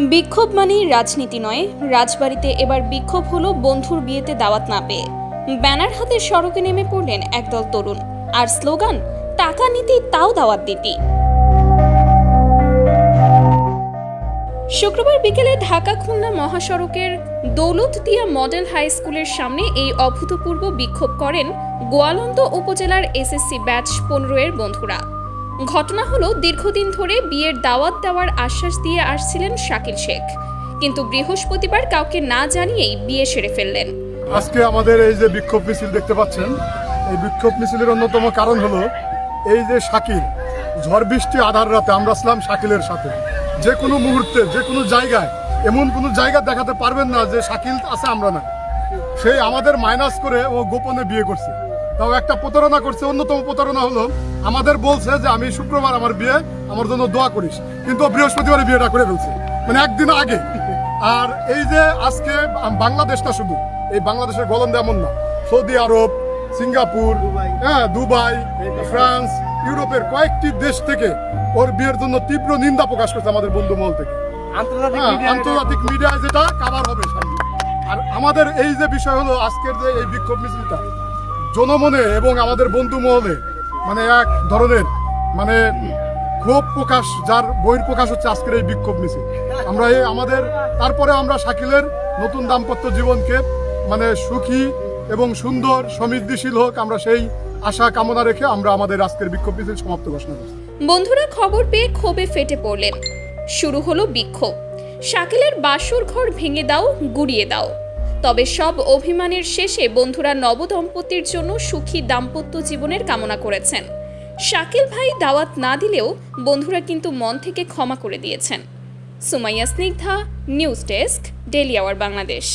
বিক্ষোভ মানেই রাজনীতি নয়। রাজবাড়িতে এবার বিক্ষোভ হলো বন্ধুর বিয়েতে দাওয়াত না পেয়ে। ব্যানার হাতে সড়কে নেমে পড়লেন একদল তরুণ, আর স্লোগান টাকা নিতি তাও দাওয়াত দিতি। শুক্রবার বিকেলে ঢাকা খুলনা মহাসড়কের দৌলতদিয়া মডেল হাই স্কুলের সামনে এই অভূতপূর্ব বিক্ষোভ করেন গোয়ালন্দ উপজেলার এসএসসি ব্যাচ 15 এর বন্ধুরা। ঘটনা হলো, দীর্ঘদিন ধরে বিয়ের দাওয়াত দেওয়ার আশ্বাস দিয়ে আসছিলেন শাকিল শেখ, কিন্তু বৃহস্পতিবার কাউকে না জানিয়েই বিয়ে সেরে ফেললেন। আজকে আমাদের এই যে বিক্ষোভ মিছিল দেখতে পাচ্ছেন, এই বিক্ষোভ মিছিলের অন্যতম কারণ হলো এই যে শাকিল, ঝড় বৃষ্টি আধার রাতে আমরা ছিলাম শাকিলের সাথে। যে কোনো মুহূর্তে যে কোনো জায়গায় এমন কোনো জায়গা দেখাতে পারবেন না যে শাকিল আছে আমরা না। সেই আমাদের মাইনাস করে ও গোপনে বিয়ে করছে, তাও একটা প্রতারণা করছে। অন্যতম প্রতারণা হলো আমাদের বলছে যে আমি শুক্রবার আমার বিয়ে, আমার জন্য দোয়া করিস, কিন্তু বৃহস্পতিবারে বিয়েটা করে ফেলছে, মানে একদিন আগে। আর এই যে আজকে বাংলাদেশ না, শুধু এই বাংলাদেশের গলন্দে এমন না, সৌদি আরব, সিঙ্গাপুর, দুবাই, ফ্রান্স, ইউরোপের কয়েকটি দেশ থেকে ওর বিয়ের জন্য তীব্র নিন্দা প্রকাশ করছে আমাদের বন্ধু মহল থেকে। আন্তর্জাতিক মিডিয়ায় যেটা কাভার হবে সামনে। আর আমাদের এই যে বিষয় হলো আজকের যে এই বিক্ষোভ মিছিলটা জনমনে এবং আমাদের বন্ধু মহলে মানে এক ধরনের মানে ক্ষোভ প্রকাশ, যার বহির প্রকাশ হচ্ছে আজকের এই বিক্ষোভ মিছিল। আমরা এই আমাদের তারপরে আমরা শাকিলের নতুন দাম্পত্য জীবনকে মানে সুখী এবং সুন্দর সমৃদ্ধিশীল হোক, আমরা সেই আশা কামনা রেখে আমরা আমাদের আজকের বিক্ষোভ মিছিল সমাপ্ত ঘোষণা করছি। বন্ধুরা খবর পেয়ে ক্ষোভে ফেটে পড়লেন। শুরু হলো বিক্ষোভ। শাকিলের বাসর ঘর ভেঙে দাও, গুড়িয়ে দাও। তবে সব অভিমানের শেষে বন্ধুরা নবদম্পতির জন্য সুখী দাম্পত্য জীবনের কামনা করেছেন। শাকিল ভাই দাওয়াত না দিলেও বন্ধুরা কিন্তু মন থেকে ক্ষমা করে দিয়েছেন। Sumaiya Snigdha, news desk, daily our Bangladesh.